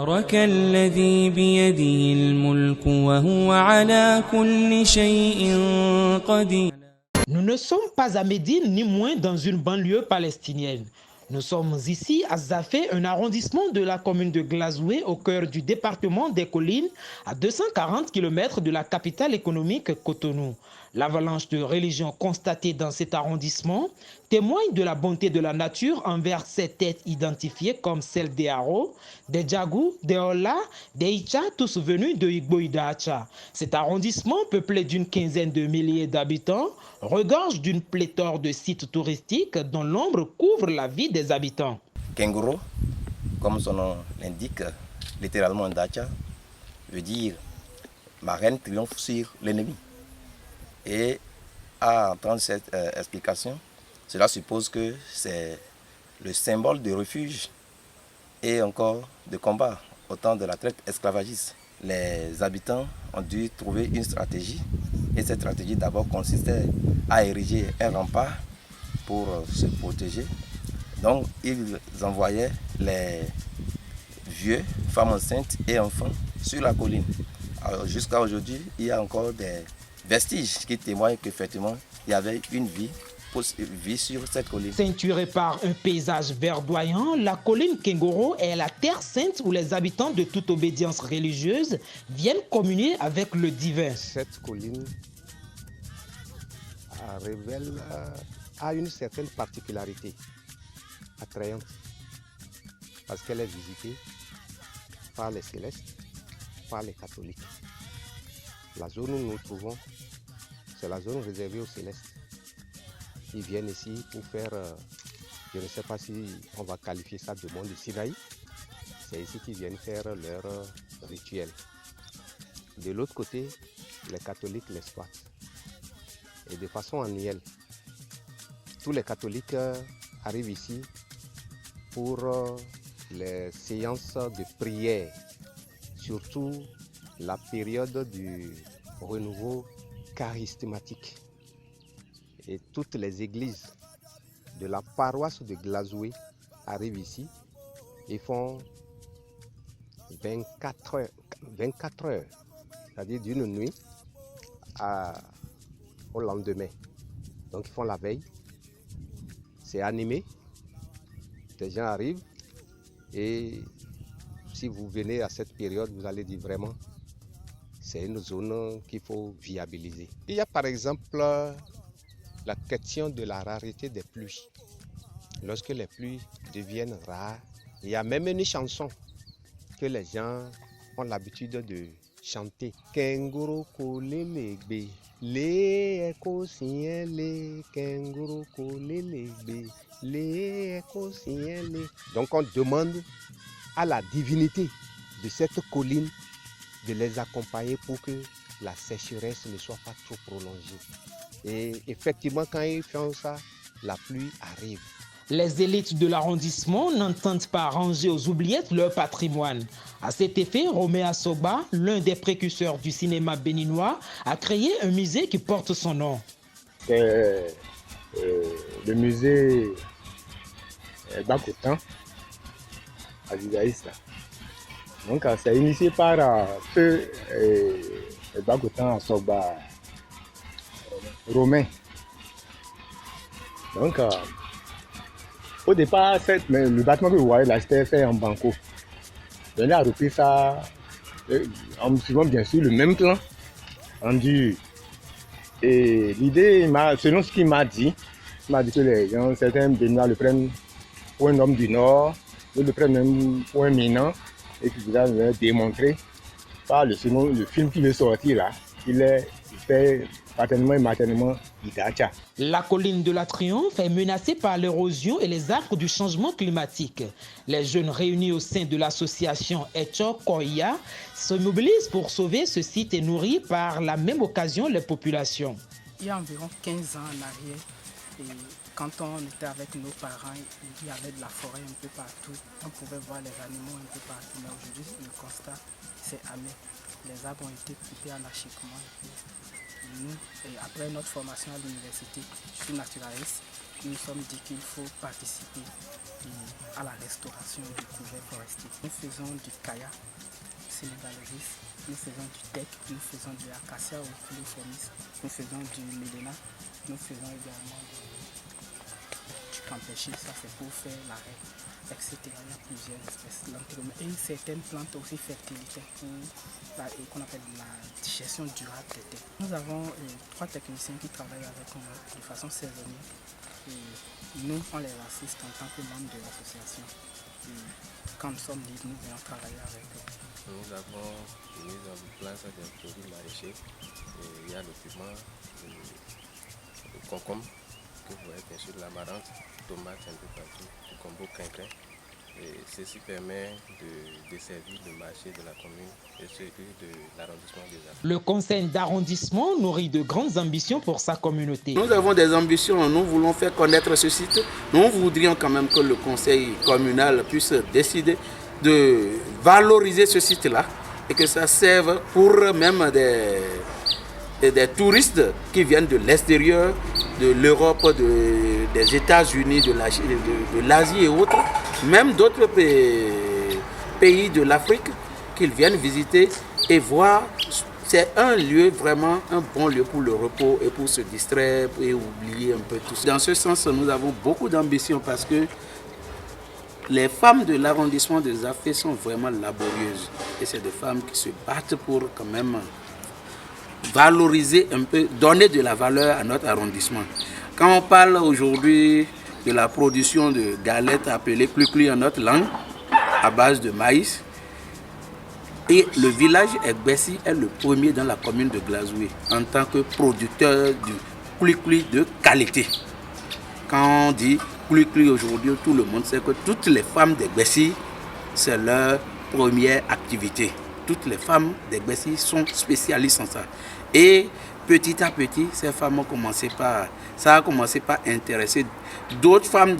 تبارك الذي بيده الملك وهو على كل شيء قدير. Nous ne sommes pas à Médine ni moins dans une banlieue palestinienne. Nous sommes ici à Zafé, un arrondissement de la commune de Glazoué au cœur du département des Collines, à 240 km de la capitale économique Cotonou. L'avalanche de religions constatée dans cet arrondissement témoigne de la bonté de la nature envers ces têtes identifiées comme celles des Haro, des Djagou, des Ola, des Icha, tous venus de Igbo-Idacha. Cet arrondissement, peuplé d'une quinzaine de milliers d'habitants, regorge d'une pléthore de sites touristiques dont l'ombre couvre la vie des habitants. Kengoro, comme son nom l'indique, littéralement Dacha, veut dire ma reine triomphe sur l'ennemi. Et à entendre cette explication, cela suppose que c'est le symbole de refuge et encore de combat au temps de la traite esclavagiste. Les habitants ont dû trouver une stratégie et cette stratégie d'abord consistait à ériger un rempart pour se protéger. Donc ils envoyaient les vieux, femmes enceintes et enfants sur la colline. Jusqu'à aujourd'hui, il y a encore des vestiges qui témoignent qu'effectivement, il y avait une vie sur cette colline. Ceinturée par un paysage verdoyant, la colline Kengoro est la terre sainte où les habitants de toute obédience religieuse viennent communier avec le divin. Cette colline a une certaine particularité attrayante parce qu'elle est visitée par les célestes, par les catholiques. La zone où nous nous trouvons, c'est la zone réservée aux célestes. Ils viennent ici pour faire, je ne sais pas si on va qualifier ça de monde de Sinaï. C'est ici qu'ils viennent faire leur rituel. De l'autre côté, les catholiques l'exploitent. Et de façon annuelle, tous les catholiques arrivent ici pour les séances de prière, surtout la période du renouveau charismatique. Et toutes les églises de la paroisse de Glazoué arrivent ici et font 24 heures, c'est-à-dire d'une nuit au lendemain. Donc ils font la veille, c'est animé, des gens arrivent et si vous venez à cette période, vous allez dire vraiment, c'est une zone qu'il faut viabiliser. Il y a par exemple la question de la rareté des pluies. Lorsque les pluies deviennent rares, il y a même une chanson que les gens ont l'habitude de chanter. Kenguru kolelebe, le ekosien le, kenguru kolelebe, le ekosien le. Donc on demande à la divinité de cette colline de les accompagner pour que la sécheresse ne soit pas trop prolongée. Et effectivement, quand ils font ça, la pluie arrive. Les élites de l'arrondissement n'entendent pas ranger aux oubliettes leur patrimoine. À cet effet, Roméa Soba, l'un des précurseurs du cinéma béninois, a créé un musée qui porte son nom. C'est le musée Bakotan à Zizaïs. Donc, c'est initié par Feu Bakotan Soba Romain. Donc, au départ, le bâtiment que vous voyez là, c'était fait en banco. On a repris ça en suivant bien sûr le même plan rendu. Et l'idée, selon ce qu'il m'a dit que les gens, certains Béninois le prennent pour un homme du Nord, d'autres le prennent même pour un minant, et qu'il vous a démontré par le film qui est sorti là, il est fait paternement et maternellement Idacha. La colline de la Triomphe est menacée par l'érosion et les affres du changement climatique. Les jeunes réunis au sein de l'association Echo Koya se mobilisent pour sauver ce site et nourrir par la même occasion les populations. Il y a environ 15 ans en arrière, et quand on était avec nos parents, il y avait de la forêt un peu partout. On pouvait voir les animaux un peu partout. Mais aujourd'hui, le constat, c'est amer. Les arbres ont été coupés anarchiquement. Nous, et après notre formation à l'université, je suis naturaliste. nous nous sommes dit qu'il faut participer à la restauration du couvert forestier. Nous faisons du kaya sénégalais, nous faisons du teck, nous faisons de l'acacia ou filiformis, nous faisons du méléna, nous faisons également du campeche, ça c'est pour faire l'arrêt, etc. Il y a plusieurs espèces. Et certaines plantes aussi fertilitaires qu'on appelle la digestion durable des terres. Nous avons 3 techniciens qui travaillent avec nous de façon saisonnière. Et nous, on les assiste en tant que membres de l'association. Quand nous sommes libres, nous venons travailler avec eux. Nous avons mis en place des produits maraîchers. Il y a le piment, le concombre, que vous voyez bien sûr, l'amarante, tomate un peu partout, le combo quinquin. Et ceci permet de desservir le marché de la commune et celui de l'arrondissement des Affaires. Le conseil d'arrondissement nourrit de grandes ambitions pour sa communauté. Nous avons des ambitions, nous voulons faire connaître ce site. Nous voudrions quand même que le conseil communal puisse décider de valoriser ce site-là et que ça serve pour même des touristes qui viennent de l'extérieur, de l'Europe, des États-Unis, de l'Asie et autres, même d'autres pays de l'Afrique qu'ils viennent visiter et voir. C'est un lieu vraiment, un bon lieu pour le repos et pour se distraire et oublier un peu tout ça. Dans ce sens, nous avons beaucoup d'ambition parce que les femmes de l'arrondissement des Affaires sont vraiment laborieuses. Et c'est des femmes qui se battent pour quand même valoriser un peu, donner de la valeur à notre arrondissement. Quand on parle aujourd'hui de la production de galettes appelées Klikli en notre langue, à base de maïs, et le village Egbessi est le premier dans la commune de Glazoué en tant que producteur du Klikli de qualité. Quand on dit Klikli aujourd'hui, tout le monde sait que toutes les femmes d'Egbessi, c'est leur première activité. Toutes les femmes d'Egbessi sont spécialistes en ça. Et petit à petit, ces femmes ont commencé par intéresser d'autres femmes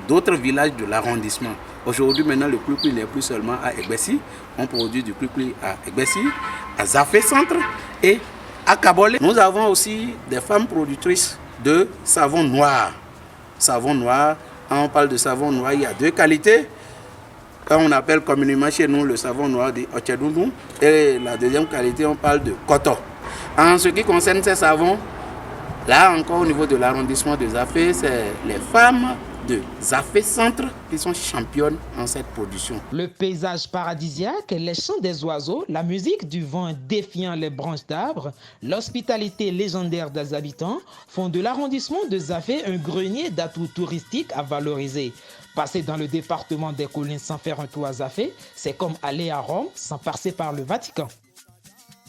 d'autres villages de l'arrondissement. Aujourd'hui, maintenant, le Klikli n'est plus seulement à Egbessi. On produit du Klikli à Egbessi, à Zafé Centre et à Kabolé. Nous avons aussi des femmes productrices de savon noir. Savon noir, quand on parle de savon noir, il y a 2 qualités. Quand on appelle communément chez nous le savon noir de Otchedoudou. Et la deuxième qualité, on parle de coton. En ce qui concerne ces savons, là encore au niveau de l'arrondissement de Zafé, c'est les femmes de Zafé Centre qui sont championnes en cette production. Le paysage paradisiaque, les chants des oiseaux, la musique du vent défiant les branches d'arbres, l'hospitalité légendaire des habitants font de l'arrondissement de Zafé un grenier d'atouts touristiques à valoriser. Passer dans le département des collines sans faire un tour à Zafé, c'est comme aller à Rome sans passer par le Vatican.